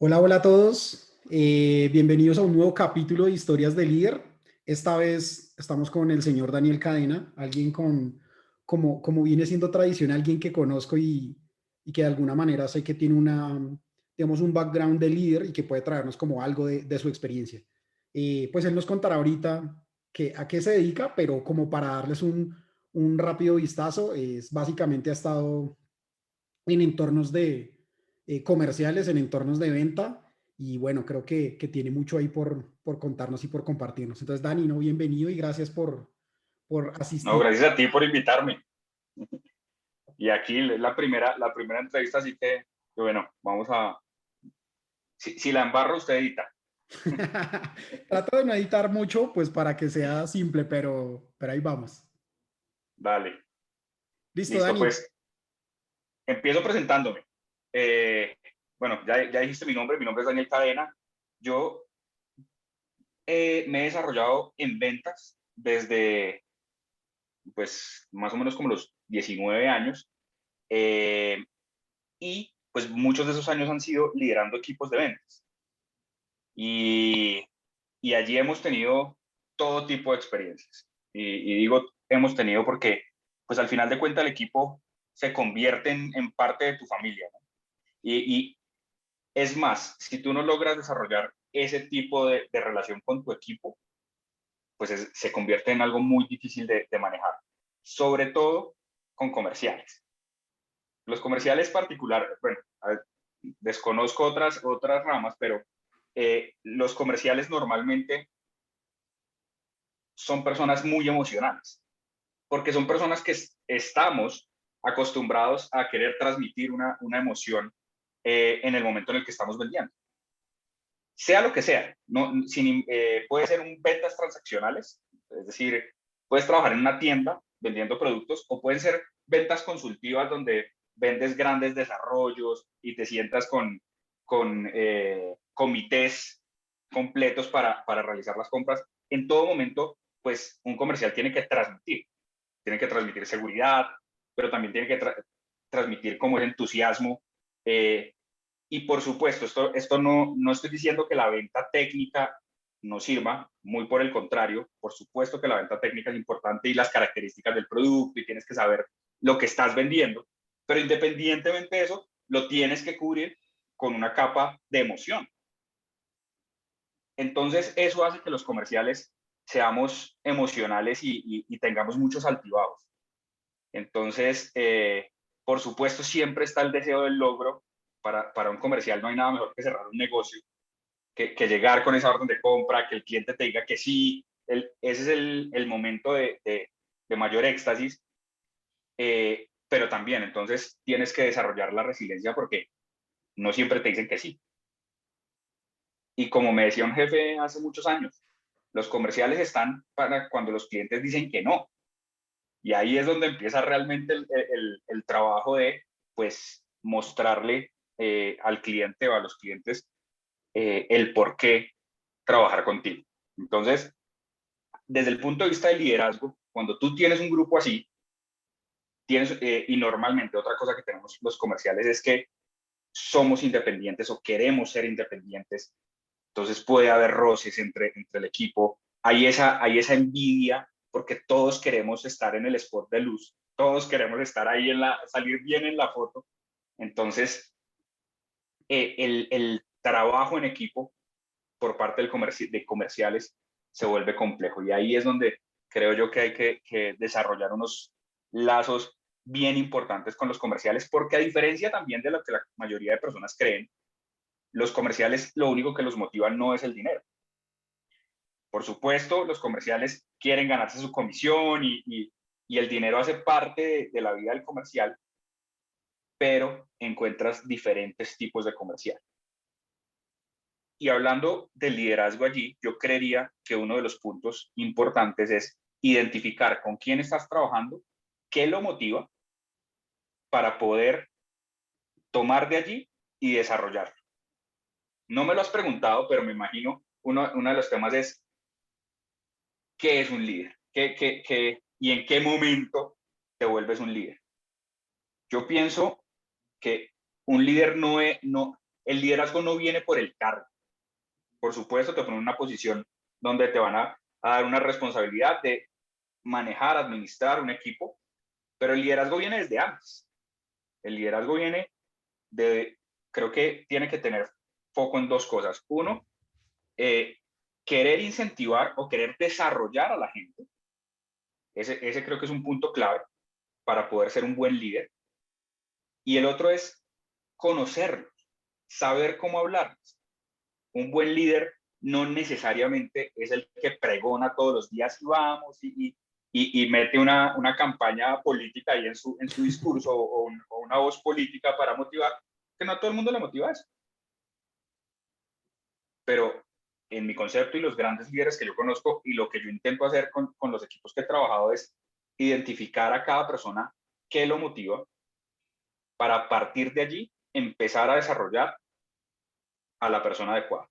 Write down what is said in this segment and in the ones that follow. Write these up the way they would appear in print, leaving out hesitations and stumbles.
Hola, hola a todos. Bienvenidos a un nuevo capítulo de Historias de Líder. Esta vez estamos con el señor Daniel Cadena, alguien como viene siendo tradición, alguien que conozco y que de alguna manera sé que tiene digamos, un background de líder y que puede traernos como algo de su experiencia. Pues él nos contará ahorita a qué se dedica, pero como para darles un rápido vistazo, básicamente ha estado en entornos comerciales, en entornos de venta. Y bueno, creo que tiene mucho ahí por contarnos y por compartirnos. Entonces, Dani, no, bienvenido y gracias por No, asistir. gracias a ti por invitarme. Y aquí es la primera entrevista, así que bueno, vamos a... Si la embarro, usted edita. Trato de no editar mucho, pues para que sea simple, pero ahí vamos. Dale, Listo, listo, Dani. pues empiezo presentándome. Eh, bueno, ya dijiste mi nombre es Daniel Cadena. Yo me he desarrollado en ventas desde, pues, más o menos como los 19 años. eh, y pues muchos de esos años han sido liderando equipos de ventas. Y y allí hemos tenido todo tipo de experiencias. Y digo hemos tenido porque, pues al final de cuentas, el equipo se convierte en parte de tu familia, ¿no? Y es más, si tú no logras desarrollar ese tipo de relación con tu equipo, pues se convierte en algo muy difícil de manejar, sobre todo con comerciales. Los comerciales particulares, bueno, a ver, desconozco otras ramas, pero los comerciales normalmente son personas muy emocionales, porque son personas que estamos acostumbrados a querer transmitir una emoción en el momento en el que estamos vendiendo. Sea lo que sea, no, puede ser un ventas transaccionales, es decir, puedes trabajar en una tienda vendiendo productos o pueden ser ventas consultivas donde vendes grandes desarrollos y te sientas con comités completos para realizar las compras. En todo momento, pues un comercial tiene que transmitir seguridad, pero también tiene que transmitir como el entusiasmo. eh, y por supuesto, esto no estoy diciendo que la venta técnica no sirva, muy por el contrario, por supuesto que la venta técnica es importante y las características del producto y tienes que saber lo que estás vendiendo, pero independientemente de eso, lo tienes que cubrir con una capa de emoción. Entonces, eso hace que los comerciales seamos emocionales y tengamos muchos altibajos. Entonces, por supuesto, siempre está el deseo del logro. Para un comercial no hay nada mejor que cerrar un negocio, que llegar con esa orden de compra, que el cliente te diga que sí. Ese es el momento de mayor éxtasis, pero también entonces tienes que desarrollar la resiliencia porque no siempre te dicen que sí. Y como me decía un jefe hace muchos años, los comerciales están para cuando los clientes dicen que no. Y ahí es donde empieza realmente el trabajo de, pues, mostrarle al cliente o a los clientes el por qué trabajar contigo. Entonces, desde el punto de vista del liderazgo, cuando tú tienes un grupo así, y normalmente otra cosa que tenemos los comerciales es que somos independientes o queremos ser independientes, entonces puede haber roces entre el equipo, hay esa envidia porque todos queremos estar en el spot de luz, todos queremos estar ahí salir bien en la foto, entonces el trabajo en equipo por parte de comerciales se vuelve complejo y ahí es donde creo yo que hay que desarrollar unos lazos bien importantes con los comerciales, porque a diferencia también de lo que la mayoría de personas creen, los comerciales lo único que los motiva no es el dinero. Por supuesto, los comerciales quieren ganarse su comisión y el dinero hace parte de la vida del comercial, pero encuentras diferentes tipos de comercial. Y hablando del liderazgo allí, yo creería que uno de los puntos importantes es identificar con quién estás trabajando, qué lo motiva para poder tomar de allí y desarrollarlo. No me lo has preguntado, pero me imagino uno de los temas es qué es un líder, y en qué momento te vuelves un líder. Yo pienso que un líder no es, no, el liderazgo no viene por el cargo. Por supuesto, te ponen en una posición donde te van a dar una responsabilidad de manejar, administrar un equipo, pero el liderazgo viene desde antes. El liderazgo viene de, creo que tiene que tener foco en dos cosas. Uno, querer incentivar o querer desarrollar a la gente. Ese creo que es un punto clave para poder ser un buen líder. Y el otro es conocerlos, saber cómo hablarles. Un buen líder no necesariamente es el que pregona todos los días y vamos y mete una campaña política ahí en su discurso o una voz política para motivar, que no a todo el mundo le motiva eso. Pero en mi concepto y los grandes líderes que yo conozco y lo que yo intento hacer con los equipos que he trabajado es identificar a cada persona qué lo motiva para a partir de allí empezar a desarrollar a la persona adecuada.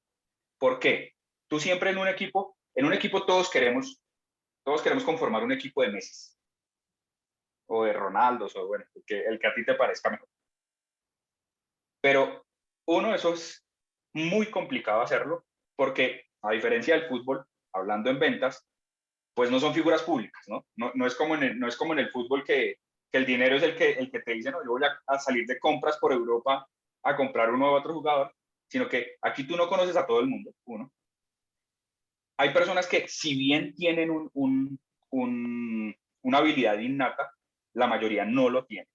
¿Por qué? Tú siempre en un equipo todos queremos conformar un equipo de Messi o de Ronaldo, o bueno, el que a ti te parezca mejor. Pero uno, eso es muy complicado hacerlo porque a diferencia del fútbol, hablando en ventas, pues no son figuras públicas, ¿no? No es como en el fútbol que el dinero es el que te dice, no, yo voy a salir de compras por Europa a comprar uno u otro jugador, sino que aquí tú no conoces a todo el mundo, uno. Hay personas que si bien tienen una habilidad innata, la mayoría no lo tiene.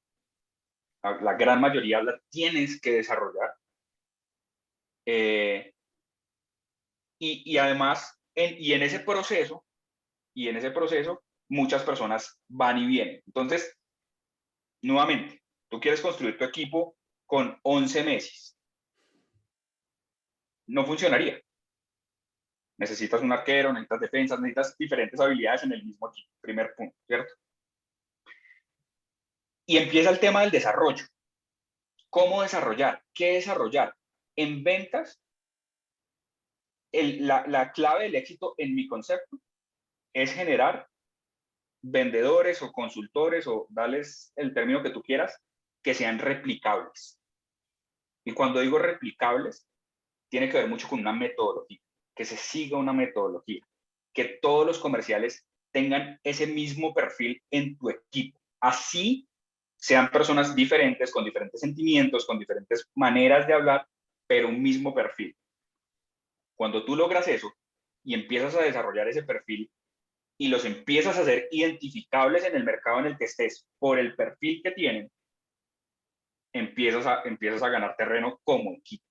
La gran mayoría la tienes que desarrollar. Y además, en ese proceso, muchas personas van y vienen. Entonces, nuevamente, tú quieres construir tu equipo con 11 meses. No funcionaría. Necesitas un arquero, necesitas defensas, necesitas diferentes habilidades en el mismo equipo. Primer punto, ¿cierto? Y empieza el tema del desarrollo. ¿Cómo desarrollar? ¿Qué desarrollar? En ventas, la clave del éxito, en mi concepto, es generar vendedores o consultores, o darles el término que tú quieras, que sean replicables. Y cuando digo replicables, tiene que ver mucho con una metodología, que se siga una metodología, que todos los comerciales tengan ese mismo perfil en tu equipo. Así sean personas diferentes, con diferentes sentimientos, con diferentes maneras de hablar, pero un mismo perfil. Cuando tú logras eso y empiezas a desarrollar ese perfil y los empiezas a hacer identificables en el mercado en el que estés por el perfil que tienen, empiezas a ganar terreno como equipo.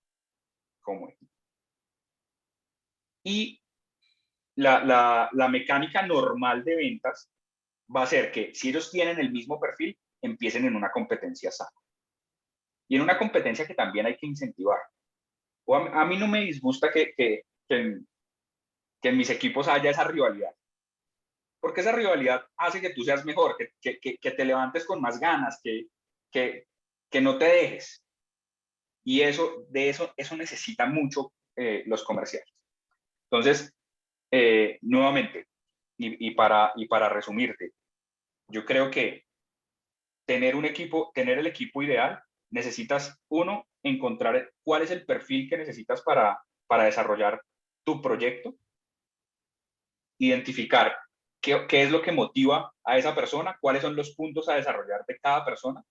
Como equipo. Y la mecánica normal de ventas va a ser que si ellos tienen el mismo perfil, empiecen en una competencia sana. Y en una competencia que también hay que incentivar. O a mí no me disgusta que en mis equipos haya esa rivalidad. Porque esa rivalidad hace que tú seas mejor, que te levantes con más ganas, que no te dejes. Y eso necesita mucho los comerciales. Entonces, nuevamente, y para resumirte, yo creo que tener el equipo ideal, necesitas, uno, encontrar cuál es el perfil que necesitas para desarrollar tu proyecto, identificar qué es lo que motiva a esa persona, cuáles son los puntos a desarrollar de cada persona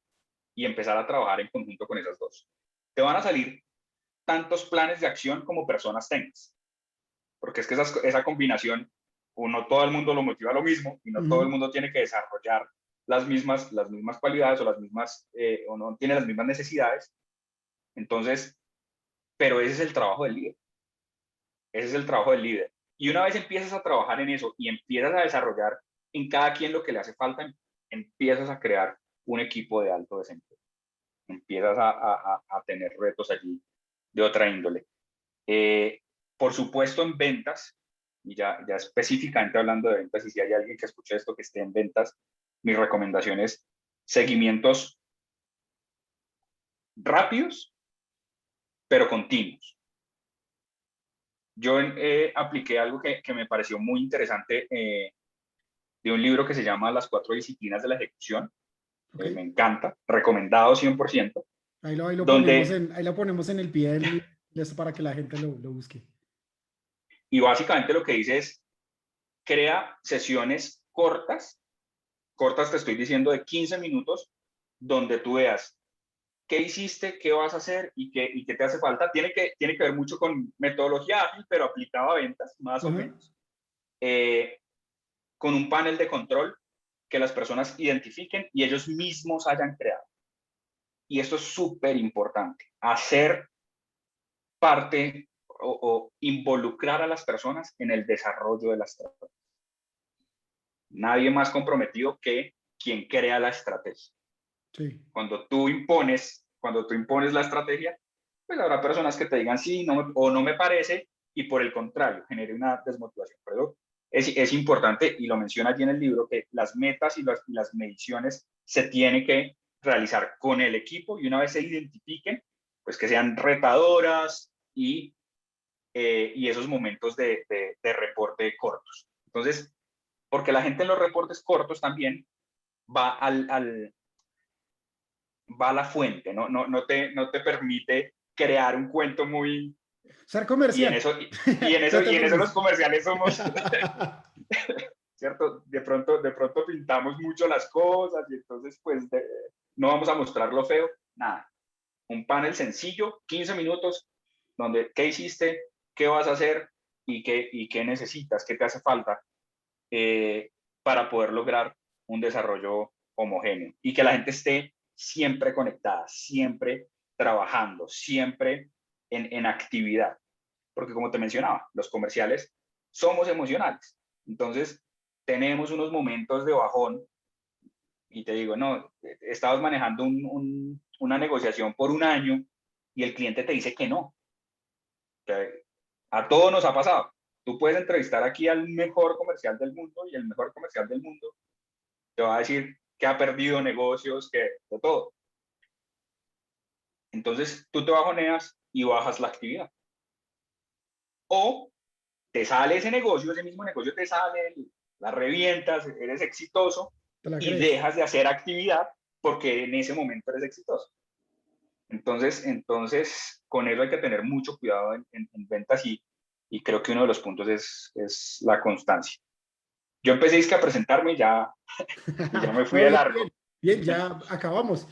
y empezar a trabajar en conjunto con esas dos. Te van a salir tantos planes de acción como personas tengas, porque es que esa combinación, no todo el mundo lo motiva a lo mismo y no todo el mundo tiene que desarrollar las mismas cualidades o o no tiene las mismas necesidades. Entonces, pero ese es el trabajo del líder. Ese es el trabajo del líder. Y una vez empiezas a trabajar en eso y empiezas a desarrollar en cada quien lo que le hace falta, empiezas a crear un equipo de alto desempeño. Empiezas a tener retos allí de otra índole. Por supuesto, en ventas, y ya específicamente hablando de ventas, y si hay alguien que escuche esto que esté en ventas, mi recomendación es seguimientos rápidos, pero continuos. Yo apliqué algo que me pareció muy interesante de un libro que se llama Las 4 disciplinas de la ejecución. Okay. Me encanta, recomendado 100%. donde, ahí lo ponemos en el pie de esto para que la gente lo busque. y básicamente lo que dice es, crea sesiones cortas, cortas te estoy diciendo de 15 minutos, donde tú veas qué hiciste, qué vas a hacer y qué te hace falta. Tiene que ver mucho con metodología ágil, pero aplicada a ventas, más o Ajá. menos. Eh, con un panel de control que las personas identifiquen y ellos mismos hayan creado. Y esto es súper importante, hacer parte o involucrar a las personas en el desarrollo de la estrategia. Nadie más comprometido que quien crea la estrategia. Sí. Cuando tú impones la estrategia, pues habrá personas que te digan sí o no me parece, y por el contrario, genere una desmotivación. Pero es importante, y lo menciona allí en el libro, que las metas y las mediciones se tienen que realizar con el equipo, y una vez se identifiquen, pues que sean retadoras y esos momentos de reporte cortos. Entonces, porque la gente en los reportes cortos también va va a la fuente, no te permite crear un cuento muy... Ser Y en comercial. eso, y en eso, No te y en eso permite. los comerciales somos, ¿cierto? De pronto pintamos mucho las cosas y entonces pues no vamos a mostrar lo feo, nada. Un panel sencillo, 15 minutos, donde qué hiciste, qué vas a hacer y qué necesitas, qué te hace falta eh, para poder lograr un desarrollo homogéneo y que la gente esté siempre conectada, siempre trabajando, siempre en actividad. Porque como te mencionaba, los comerciales somos emocionales. Entonces, tenemos unos momentos de bajón y te digo, no, estabas manejando una negociación por un año y el cliente te dice que no. A todos nos ha pasado. Tú puedes entrevistar aquí al mejor comercial del mundo y el mejor comercial del mundo te va a decir que ha perdido negocios, que de todo. Entonces tú te bajoneas y bajas la actividad. O te sale ese mismo negocio te sale, la revientas, eres exitoso ¿Te la y crees? dejas de hacer actividad porque en ese momento eres exitoso. Entonces con eso hay que tener mucho cuidado en ventas y creo que uno de los puntos es la constancia. Yo empecé a presentarme y ya me fui No, de bien, largo. bien, bien, ya acabamos.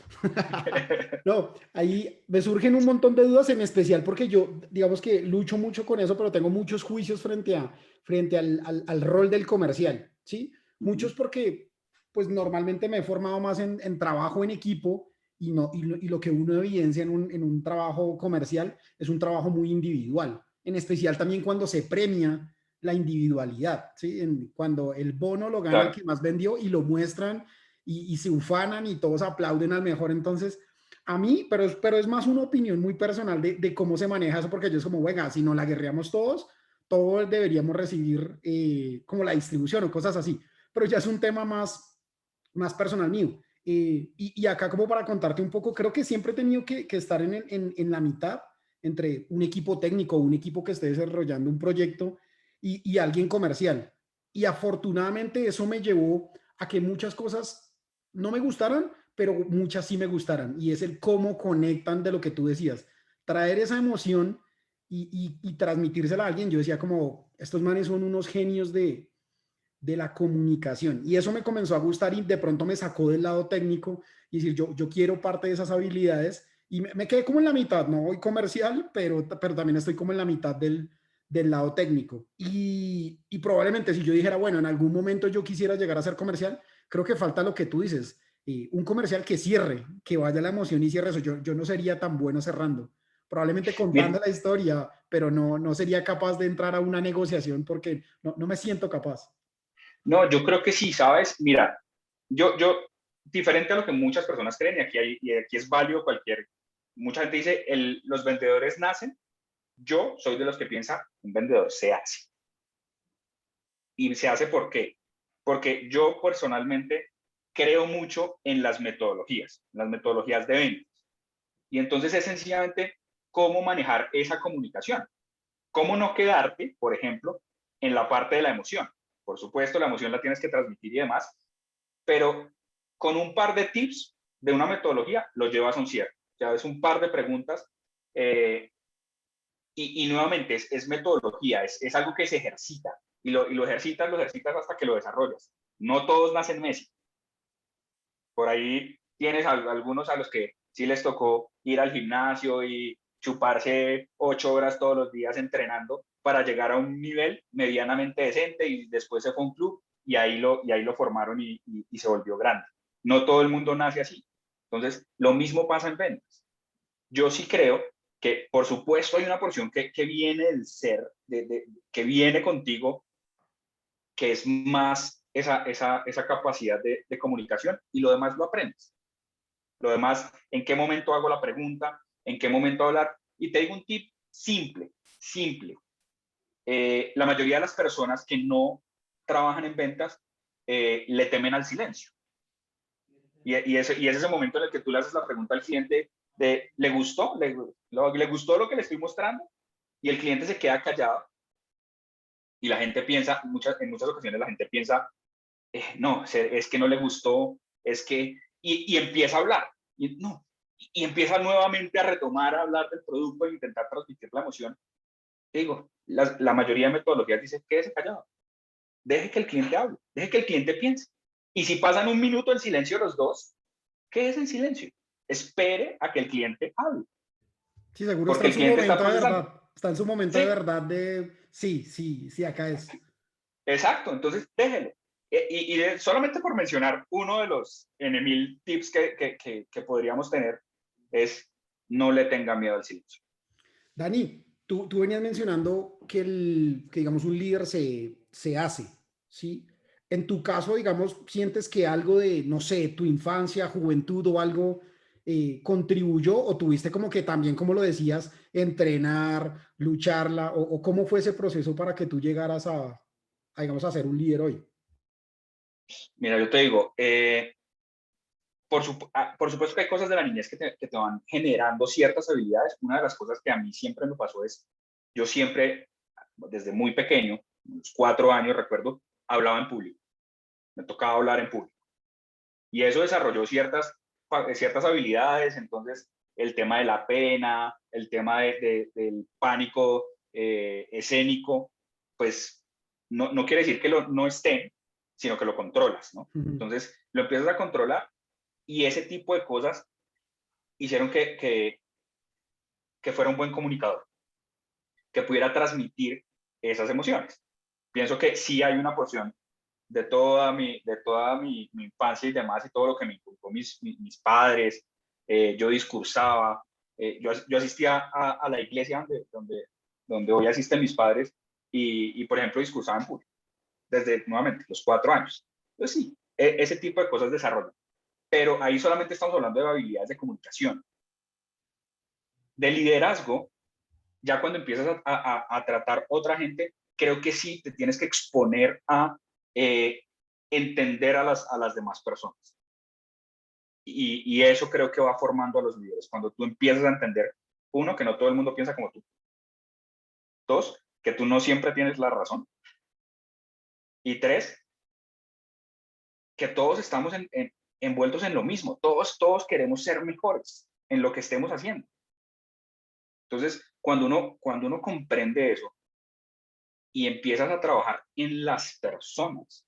No, ahí me surgen un montón de dudas, en especial porque yo, digamos que lucho mucho con eso, pero tengo muchos juicios frente al rol del comercial, ¿sí? Muchos porque, pues normalmente me he formado más en trabajo en equipo y, no, y lo que uno evidencia en un trabajo comercial es un trabajo muy individual, en especial también cuando se premia la individualidad, ¿sí? Cuando el bono lo gana el Claro. que más vendió y lo muestran y se ufanan y todos aplauden al mejor. Entonces, a mí, pero es más una opinión muy personal de cómo se maneja eso, porque yo es como, venga, si no la guerreamos todos, todos deberíamos recibir como la distribución o cosas así. Pero ya es un tema más personal mío. Y acá como para contarte un poco, creo que siempre he tenido que estar en la mitad entre un equipo técnico, un equipo que esté desarrollando un proyecto y alguien comercial. Y afortunadamente eso me llevó a que muchas cosas no me gustaran, pero muchas sí me gustaran. Y es el cómo conectan de lo que tú decías. Traer esa emoción y transmitírsela a alguien. Yo decía como, estos manes son unos genios de la comunicación. Y eso me comenzó a gustar y de pronto me sacó del lado técnico y decir, yo quiero parte de esas habilidades. Y me quedé como en la mitad, no voy comercial, pero también estoy como en la mitad del lado técnico. Y probablemente si yo dijera, bueno, en algún momento yo quisiera llegar a ser comercial, creo que falta lo que tú dices, un comercial que cierre, que vaya la emoción y cierre eso. Yo no sería tan bueno cerrando, probablemente contando Mira, la historia, pero no sería capaz de entrar a una negociación porque no me siento capaz. no, yo creo que sí, ¿sabes? Mira, diferente a lo que muchas personas creen, y aquí es válido mucha gente dice, los vendedores nacen, yo soy de los que piensa, un vendedor se hace. ¿Y se hace por qué? Porque yo personalmente creo mucho en las metodologías de ventas. Y entonces es sencillamente cómo manejar esa comunicación. Cómo no quedarte, por ejemplo, en la parte de la emoción. Por supuesto, la emoción la tienes que transmitir y demás, pero con un par de tips de una metodología lo llevas a un cierre. ya es un par de preguntas. Y nuevamente es metodología, es algo que se ejercita. Lo ejercitas hasta que lo desarrollas. No todos nacen Messi. Por ahí tienes algunos a los que sí les tocó ir al gimnasio y chuparse 8 horas todos los días entrenando para llegar a un nivel medianamente decente, y después se fue a un club y ahí lo formaron y se volvió grande. No todo el mundo nace así. Entonces, lo mismo pasa en ventas. Yo sí creo que, por supuesto, hay una porción que viene del ser, que viene contigo, que es más esa capacidad de comunicación, y lo demás lo aprendes. Lo demás, en qué momento hago la pregunta, en qué momento hablar. Y te digo un tip simple, simple. La mayoría de las personas que no trabajan en ventas le temen al silencio. Y es ese momento en el que tú le haces la pregunta al cliente de, ¿le gustó? ¿Le gustó lo que le estoy mostrando? Y el cliente se queda callado, y la gente piensa, en muchas ocasiones la gente piensa, no, es que no le gustó, es que, y empieza a hablar, y empieza nuevamente a retomar, a hablar del producto e intentar transmitir la emoción. Te digo, la mayoría de metodologías dice, quédese callado, deje que el cliente hable, deje que el cliente piense. Y si pasan un minuto en silencio los dos, quédese en silencio, espere a que el cliente hable, Sí, seguro está porque en el su cliente está momento de procesando. verdad. Está en su momento de Sí, verdad de, sí, sí, sí, acá es. exacto, entonces déjelo. Solamente por mencionar uno de los N1000 tips que podríamos tener, es no le tenga miedo al silencio. Dani, tú venías mencionando que, que digamos, un líder se hace, ¿sí? En tu caso, digamos, sientes que algo de, no sé, tu infancia, juventud o algo contribuyó, o tuviste como que también, como lo decías, entrenar, lucharla, o cómo fue ese proceso para que tú llegaras digamos, a ser un líder hoy. Mira, yo te digo, por supuesto que hay cosas de la niñez que te van generando ciertas habilidades. Una de las cosas que a mí siempre me pasó es, yo siempre, desde muy pequeño, unos 4 años recuerdo, hablaba en público. Me tocaba hablar en público. Y eso desarrolló ciertas habilidades. Entonces, el tema de la pena, el tema del pánico escénico, pues no quiere decir que no estén, sino que lo controlas, ¿no? Ujú. Entonces, lo empiezas a controlar, y ese tipo de cosas hicieron que fuera un buen comunicador, que pudiera transmitir esas emociones. Pienso que sí hay una porción de toda mi infancia y demás, y todo lo que me inculcó mis padres. Yo discursaba, yo asistía a la iglesia donde hoy asisten mis padres, y, por ejemplo, discursaba en público desde, nuevamente, los 4 años. Entonces sí, ese tipo de cosas desarrollan, pero ahí solamente estamos hablando de habilidades de comunicación. De liderazgo, ya cuando empiezas a tratar otra gente, creo que sí te tienes que exponer a entender a las demás personas. Y eso creo que va formando a los líderes. Cuando tú empiezas a entender, uno, que no todo el mundo piensa como tú. Dos, que tú no siempre tienes la razón. Y tres, que todos estamos envueltos en lo mismo. Todos queremos ser mejores en lo que estemos haciendo. Entonces, cuando uno comprende eso y empiezas a trabajar en las personas,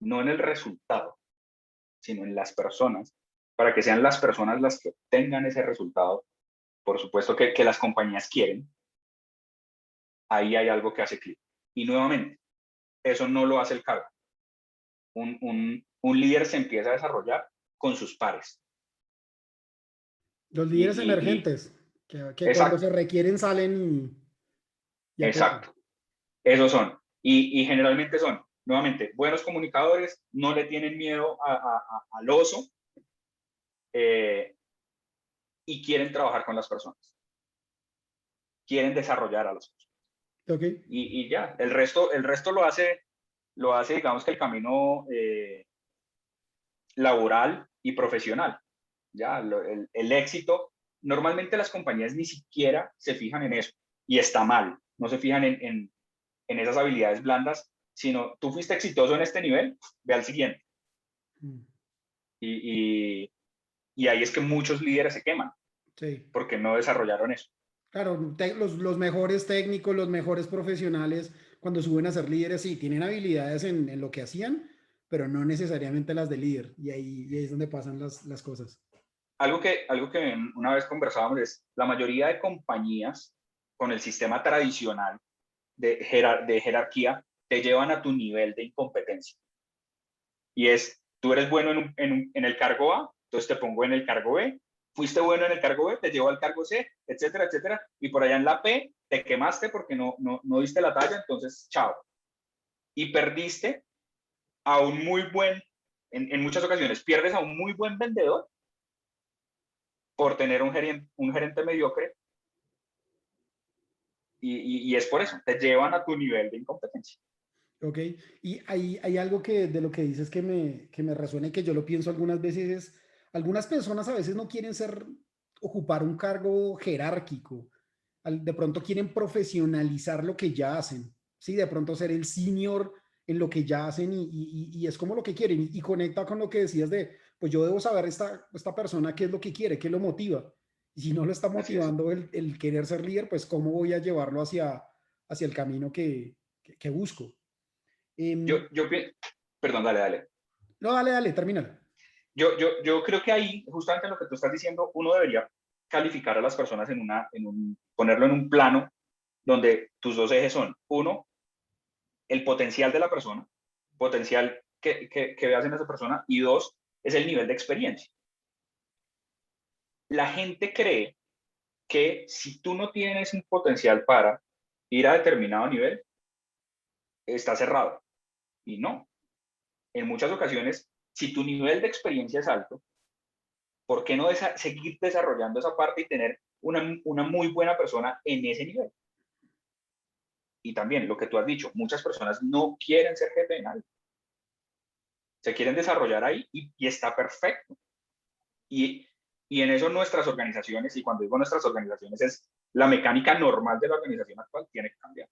no en el resultado, sino en las personas, para que sean las personas las que obtengan ese resultado, por supuesto que las compañías quieren, ahí hay algo que hace clic. Y nuevamente, eso no lo hace el cargo. Un líder se empieza a desarrollar con sus pares. Los Y, líderes y, y emergentes, que cuando exacto, se requieren salen y aportan. exacto. Esos son. Y generalmente son, nuevamente, buenos comunicadores, no le tienen miedo al oso, eh, y quieren trabajar con las personas, quieren desarrollar a las personas. Ok. Y ya, el resto lo hace, digamos, que el camino laboral y profesional. Ya, el éxito, normalmente las compañías ni siquiera se fijan en eso, y está mal, no se fijan en esas habilidades blandas, sino tú fuiste exitoso en este nivel, ve al siguiente. Mm. Y Y ahí es que muchos líderes se queman Sí. porque no desarrollaron eso. Claro, los mejores técnicos, los mejores profesionales, cuando suben a ser líderes, sí, tienen habilidades en lo que hacían, pero no necesariamente las de líder. Y ahí es donde pasan las cosas. Algo que una vez conversábamos es, la mayoría de compañías con el sistema tradicional de jerarquía te llevan a tu nivel de incompetencia. Y es, tú eres bueno en el cargo A, entonces te pongo en el cargo B, fuiste bueno en el cargo B, te llevo al cargo C, etcétera, etcétera, y por allá en la P te quemaste porque no diste la talla, entonces chao. Y perdiste a un muy buen, en muchas ocasiones, pierdes a un muy buen vendedor por tener un gerente mediocre y es por eso, te llevan a tu nivel de incompetencia. ¿Ok? Y hay algo que de lo que dices que me resuena y que yo lo pienso algunas veces es, algunas personas a veces no quieren ocupar un cargo jerárquico, de pronto quieren profesionalizar lo que ya hacen, ¿sí? De pronto ser el senior en lo que ya hacen y es como lo que quieren y conecta con lo que decías de, pues yo debo saber esta persona qué es lo que quiere, qué lo motiva. Y si no lo está Así es. motivando el querer ser líder, pues cómo voy a llevarlo hacia el camino que busco. Yo, Em, yo, perdón, dale. no, dale, dale, termina. Yo creo que ahí, justamente lo que tú estás diciendo, uno debería calificar a las personas ponerlo en un plano donde tus dos ejes son, uno, el potencial de la persona, potencial que veas en esa persona, y dos, es el nivel de experiencia. La gente cree que si tú no tienes un potencial para ir a determinado nivel, está cerrado. Y no. En muchas ocasiones, si tu nivel de experiencia es alto, ¿por qué no seguir desarrollando esa parte y tener una muy buena persona en ese nivel? Y también lo que tú has dicho, muchas personas no quieren ser jefe de nadie, se quieren desarrollar ahí y está perfecto. Y, y en eso nuestras organizaciones, y cuando digo nuestras organizaciones es la mecánica normal de la organización actual, tiene que cambiar.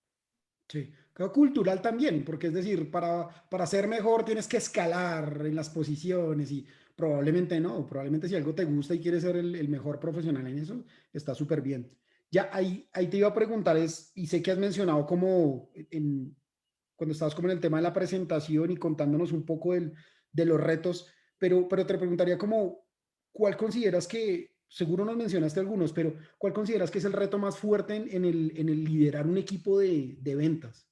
Sí, creo cultural también, porque es decir, para ser mejor tienes que escalar en las posiciones y probablemente no, probablemente si algo te gusta y quieres ser el mejor profesional en eso, está súper bien. Ya ahí te iba a preguntar, y sé que has mencionado como cuando estabas como en el tema de la presentación y contándonos un poco de los retos, pero te preguntaría como, ¿cuál consideras que, seguro nos mencionaste algunos, pero cuál consideras que es el reto más fuerte en el liderar un equipo de ventas?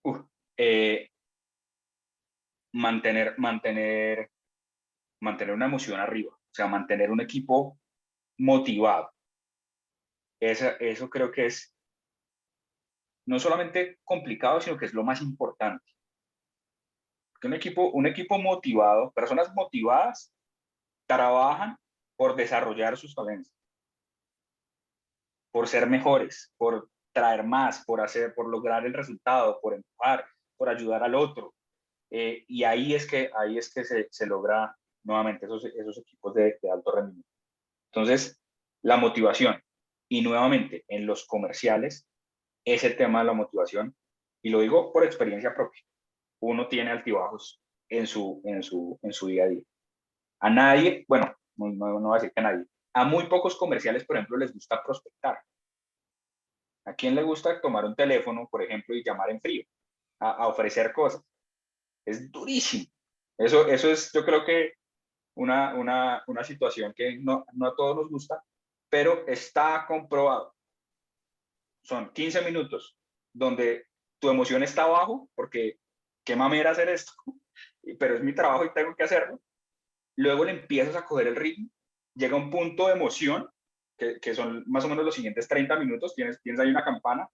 Uf, eh, mantener una emoción arriba, o sea, mantener un equipo motivado. Eso creo que es no solamente complicado, sino que es lo más importante. Porque un equipo motivado, personas motivadas, trabajan por desarrollar sus talentos, por ser mejores, por traer más, por lograr el resultado, por empujar, por ayudar al otro. Y ahí es que se logra nuevamente esos equipos de alto rendimiento. Entonces, la motivación. Y nuevamente, en los comerciales, ese tema de la motivación, y lo digo por experiencia propia, uno tiene altibajos en su día a día. A nadie, bueno, no voy a decir que a nadie, a muy pocos comerciales, por ejemplo, les gusta prospectar. ¿A quién le gusta tomar un teléfono, por ejemplo, y llamar en frío, a ofrecer cosas? Es durísimo. Eso es, yo creo que una situación que no a todos nos gusta, pero está comprobado. Son 15 minutos donde tu emoción está abajo, porque qué mamera hacer esto, pero es mi trabajo y tengo que hacerlo. Luego le empiezas a coger el ritmo, llega un punto de emoción, que son más o menos los siguientes 30 minutos, tienes ahí una campana,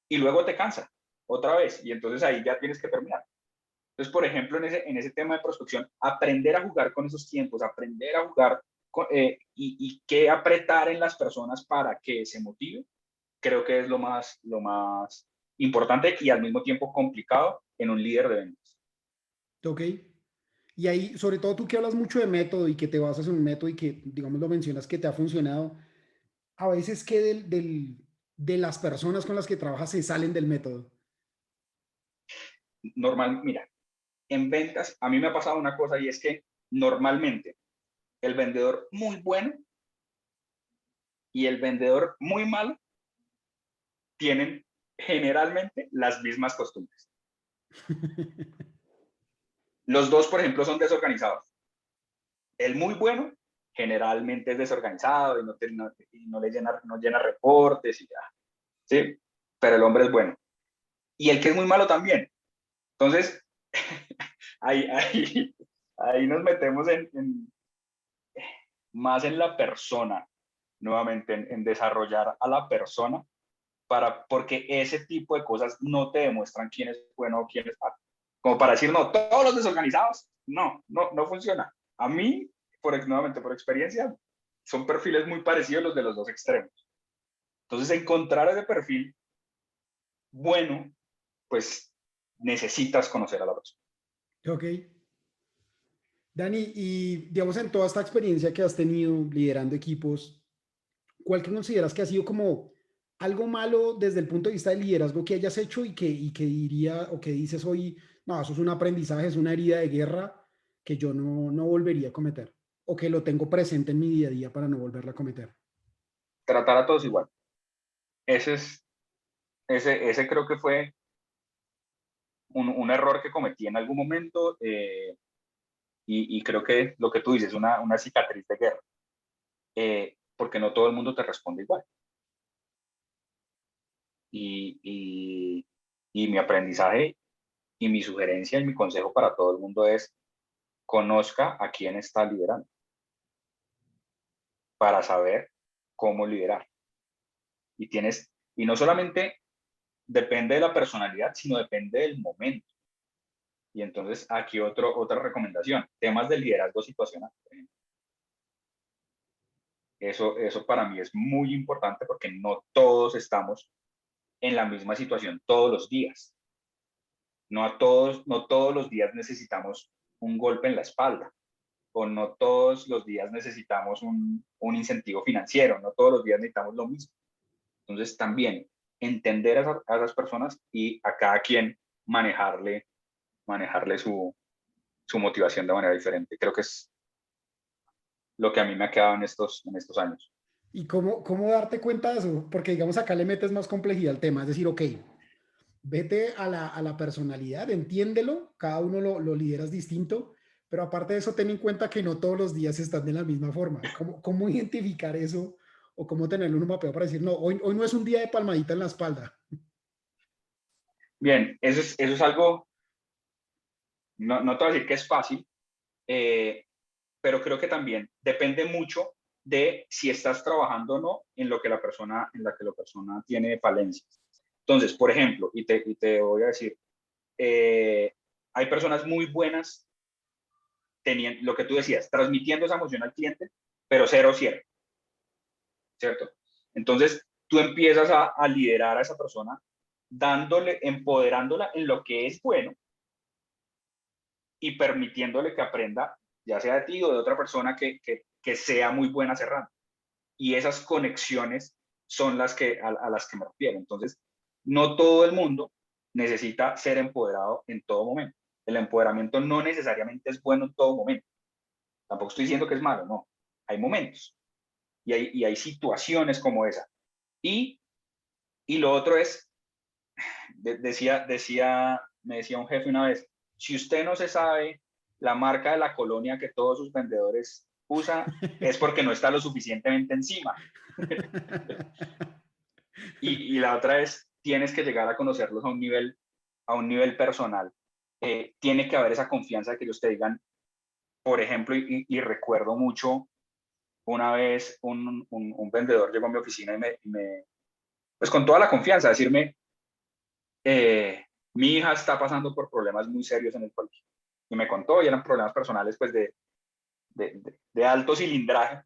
y luego te cansa otra vez, y entonces ahí ya tienes que terminar. Entonces, por ejemplo, en ese tema de prospección, aprender a jugar con esos tiempos, aprender a jugar y qué apretar en las personas para que se motive, creo que es lo más importante y al mismo tiempo complicado en un líder de ventas. ¿Ok? Y ahí, sobre todo tú que hablas mucho de método y que te basas en un método y que, digamos, lo mencionas que te ha funcionado, a veces que de las personas con las que trabajas se salen del método. Normal, mira, en ventas a mí me ha pasado una cosa y es que normalmente el vendedor muy bueno y el vendedor muy malo tienen generalmente las mismas costumbres. Los dos, por ejemplo, son desorganizados. El muy bueno generalmente es desorganizado y no llena reportes y ya, ¿sí? Pero el hombre es bueno. Y el que es muy malo también. Entonces, ahí nos metemos más en la persona, nuevamente, en desarrollar a la persona, porque ese tipo de cosas no te demuestran quién es bueno o quién es malo. Como para decir, no, todos los desorganizados, no funciona. A mí, nuevamente, por experiencia, son perfiles muy parecidos los de los dos extremos. Entonces, encontrar ese perfil bueno, pues necesitas conocer a la persona. Ok. Dani, y digamos en toda esta experiencia que has tenido liderando equipos, ¿cuál que consideras que ha sido como algo malo desde el punto de vista del liderazgo que hayas hecho y que diría o que dices hoy, no, eso es un aprendizaje, es una herida de guerra que yo no volvería a cometer o que lo tengo presente en mi día a día para no volverla a cometer? Tratar a todos igual. Ese creo que fue un error que cometí en algún momento, y creo que lo que tú dices, una cicatriz de guerra, porque no todo el mundo te responde igual. Y mi aprendizaje y mi sugerencia y mi consejo para todo el mundo es: conozca a quién está liderando para saber cómo liderar. Y no solamente depende de la personalidad, sino depende del momento. Y entonces aquí otra recomendación: temas de liderazgo situacional, por ejemplo. Eso para mí es muy importante, porque no todos estamos en la misma situación todos los días. No todos los días necesitamos un golpe en la espalda, o no todos los días necesitamos un incentivo financiero, no todos los días necesitamos lo mismo. Entonces también entender a esas personas y a cada quien manejarle su motivación de manera diferente. Creo que es lo que a mí me ha quedado en estos años. ¿Y cómo darte cuenta de eso? Porque digamos acá le metes más complejidad al tema, es decir, ok, vete a la personalidad, entiéndelo, cada uno lo lideras distinto, pero aparte de eso, ten en cuenta que no todos los días están de la misma forma. ¿Cómo identificar eso o cómo tenerlo en un mapeo para decir, no, hoy no es un día de palmadita en la espalda? Bien, eso es algo, no te voy a decir que es fácil, eh, pero creo que también depende mucho de si estás trabajando o no en la que la persona tiene falencias. Entonces, por ejemplo, y te voy a decir, hay personas muy buenas teniendo lo que tú decías, transmitiendo esa emoción al cliente, pero cero cierre, ¿cierto? Entonces, tú empiezas a liderar a esa persona, empoderándola en lo que es bueno y permitiéndole que aprenda, ya sea de ti o de otra persona que sea muy buena cerrando. Y esas conexiones son a las que me refiero. Entonces, no todo el mundo necesita ser empoderado en todo momento. El empoderamiento no necesariamente es bueno en todo momento. Tampoco estoy diciendo que es malo, no. Hay momentos y hay situaciones como esa. Y, y lo otro es, me decía un jefe una vez: si usted no se sabe la marca de la colonia que todos sus vendedores usan, es porque no está lo suficientemente encima. Y la otra es, tienes que llegar a conocerlos a un nivel personal. Tiene que haber esa confianza de que ellos te digan, por ejemplo, y recuerdo mucho una vez un vendedor llegó a mi oficina pues con toda la confianza, a decirme, mi hija está pasando por problemas muy serios en el colegio. Y me contó, y eran problemas personales pues de alto cilindraje.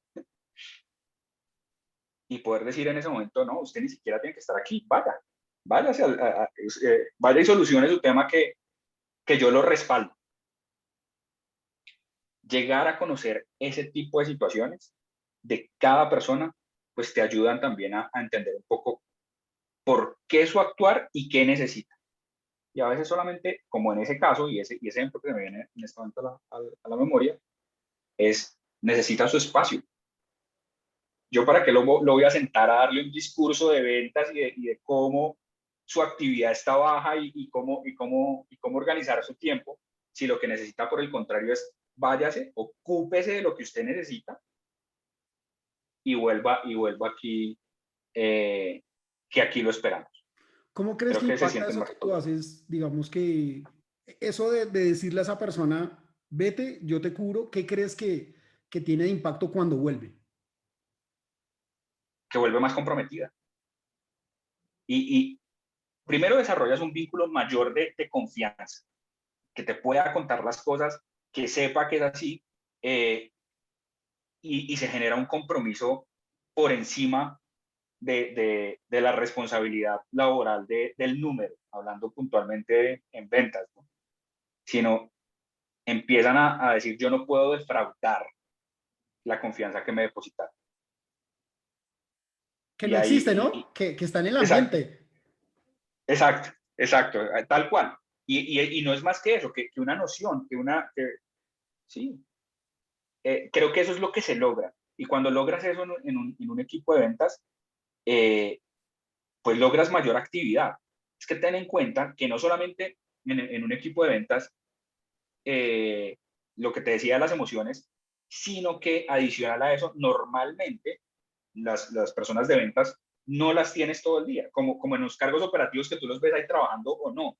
Y poder decir en ese momento: no, usted ni siquiera tiene que estar aquí, vaya y solucione su tema, que yo lo respaldo. Llegar a conocer ese tipo de situaciones de cada persona, pues te ayudan también a entender un poco por qué su actuar y qué necesita. Y a veces solamente, como en ese caso, y ese ejemplo que me viene en este momento a la memoria, es necesita su espacio. Yo para qué lo voy a sentar a darle un discurso de ventas y de cómo su actividad está baja y cómo organizar su tiempo, si lo que necesita por el contrario es váyase, ocúpese de lo que usted necesita y vuelva aquí, que aquí lo esperamos. ¿Cómo crees Creo que que se impacta sienten eso más que tú responsables. haces? Digamos que eso de decirle a esa persona, vete, yo te curo, ¿qué crees que tiene de impacto cuando vuelve? Que vuelve más comprometida. Y primero desarrollas un vínculo mayor de confianza, que te pueda contar las cosas, que sepa que es así, eh, y se genera un compromiso por encima de la responsabilidad laboral del número, hablando puntualmente en ventas, ¿no? Sino empiezan a decir, yo no puedo defraudar la confianza que me depositaron. Que Y no ahí, existe, ¿no? Que está en el exacto, ambiente. exacto, exacto, tal cual. Y no es más que eso, que una noción, sí, creo que eso es lo que se logra. Y cuando logras eso en un equipo de ventas, eh, pues logras mayor actividad. Es que ten en cuenta que no solamente en un equipo de ventas, eh, lo que te decía de las emociones, sino que adicional a eso, normalmente las personas de ventas no las tienes todo el día, como en los cargos operativos que tú los ves ahí trabajando o no.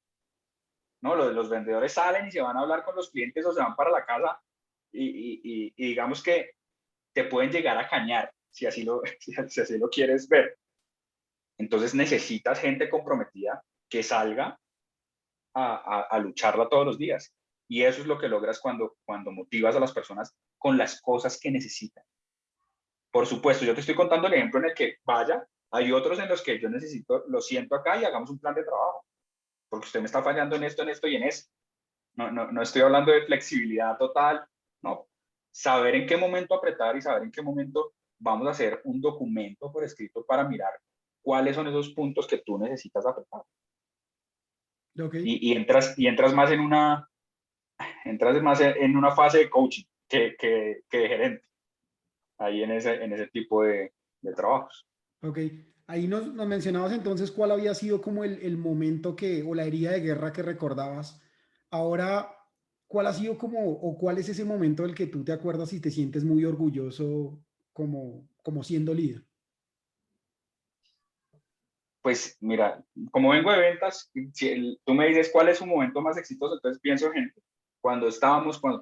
¿No? Los vendedores salen y se van a hablar con los clientes o se van para la casa y digamos que te pueden llegar a cañar si así lo quieres ver. Entonces necesitas gente comprometida que salga a lucharla todos los días. Y eso es lo que logras cuando motivas a las personas con las cosas que necesitan. Por supuesto, yo te estoy contando el ejemplo en el que vaya, hay otros en los que yo necesito, lo siento acá y hagamos un plan de trabajo, porque usted me está fallando en esto y en esto. No estoy hablando de flexibilidad total, no. Saber en qué momento apretar y saber en qué momento vamos a hacer un documento por escrito para mirar cuáles son esos puntos que tú necesitas apretar. Ok. Y entras más en una fase de coaching que de gerente, ahí en ese tipo de trabajos. Ok, ahí nos mencionabas entonces cuál había sido como el momento o la herida de guerra que recordabas. Ahora, ¿cuál ha sido como, o cuál es ese momento del que tú te acuerdas y te sientes muy orgulloso como siendo líder? Pues mira, como vengo de ventas, si tú me dices cuál es su momento más exitoso, entonces pienso en cuando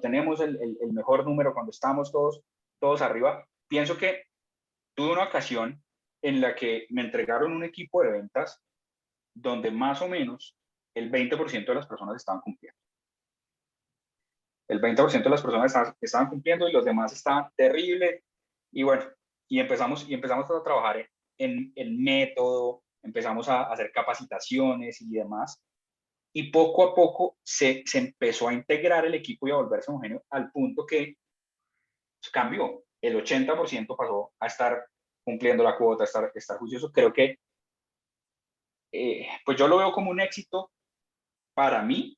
tenemos el mejor número, cuando estamos todos arriba, pienso que tuve una ocasión en la que me entregaron un equipo de ventas donde más o menos el 20% de las personas estaban cumpliendo. El 20% de las personas estaban cumpliendo y los demás estaban terrible. Y bueno, y empezamos a trabajar en método, empezamos a hacer capacitaciones y demás. Y poco a poco se empezó a integrar el equipo y a volverse homogéneo al punto que cambió. El 80% pasó a estar cumpliendo la cuota, estar juicioso. Creo que pues yo lo veo como un éxito para mí,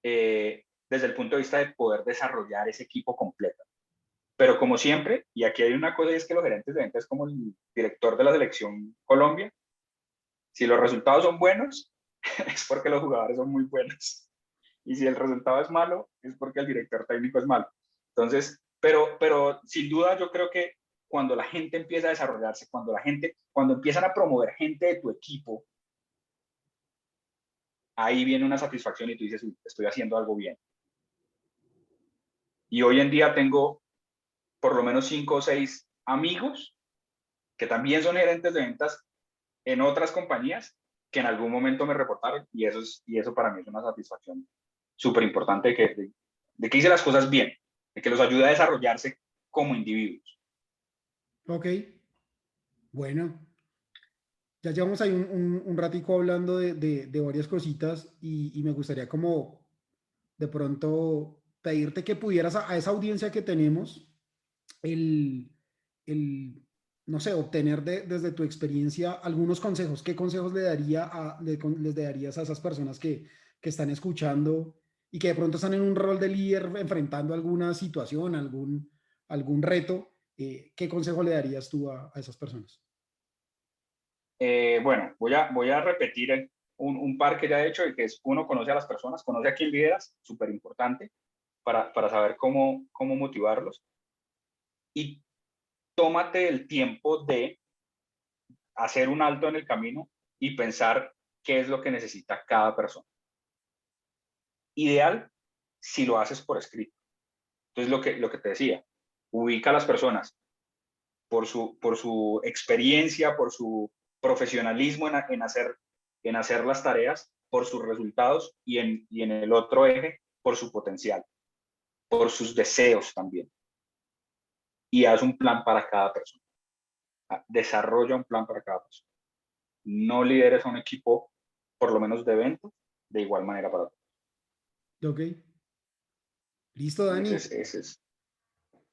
desde el punto de vista de poder desarrollar ese equipo completo. Pero como siempre, y aquí hay una cosa, y es que los gerentes de ventas es como el director de la selección Colombia, si los resultados son buenos, es porque los jugadores son muy buenos. Y si el resultado es malo, es porque el director técnico es malo. Entonces, pero sin duda yo creo que cuando la gente empieza a desarrollarse, cuando empiezan a promover gente de tu equipo, ahí viene una satisfacción y tú dices, estoy haciendo algo bien. Y hoy en día tengo por lo menos 5 o 6 amigos que también son gerentes de ventas en otras compañías que en algún momento me reportaron y eso para mí es una satisfacción súper importante de que hice las cosas bien, de que los ayude a desarrollarse como individuos. Ok, bueno, ya llevamos ahí un ratico hablando de varias cositas y me gustaría como de pronto pedirte que pudieras a esa audiencia que tenemos el, el, no sé, obtener desde tu experiencia algunos consejos. ¿Qué consejos les darías a esas personas que están escuchando? y que de pronto están en un rol de líder enfrentando alguna situación, algún reto, ¿qué consejo le darías tú a esas personas? Bueno, voy a repetir un par que ya he hecho, y que es: uno, conoce a las personas, conoce a quién lideras, súper importante, para saber cómo motivarlos, y tómate el tiempo de hacer un alto en el camino y pensar qué es lo que necesita cada persona. Ideal si lo haces por escrito. Entonces, lo que te decía, ubica a las personas por su experiencia, por su profesionalismo en hacer las tareas, por sus resultados, y en el otro eje, por su potencial, por sus deseos también. Y haz un plan para cada persona. Desarrolla un plan para cada persona. No lideres a un equipo, por lo menos de ventas, de igual manera para todos. Ok, listo, Dani. Ese es.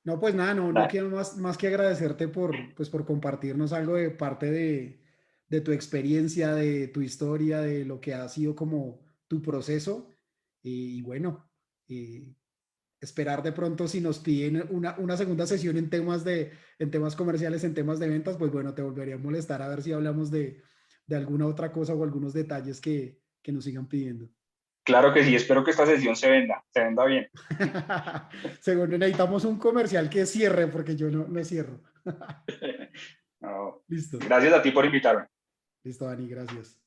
No, pues nada, no Dale. quiero más que agradecerte por compartirnos algo de parte de tu experiencia, de tu historia, de lo que ha sido como tu proceso. Y bueno, eh, esperar de pronto si nos piden una segunda sesión en temas comerciales, en temas de ventas, pues bueno, te volvería a molestar a ver si hablamos de alguna otra cosa o algunos detalles que nos sigan pidiendo. Claro que sí, espero que esta sesión se venda bien. Según necesitamos un comercial que cierre, porque yo no cierro. No, Listo. gracias a ti por invitarme. Listo, Dani, gracias.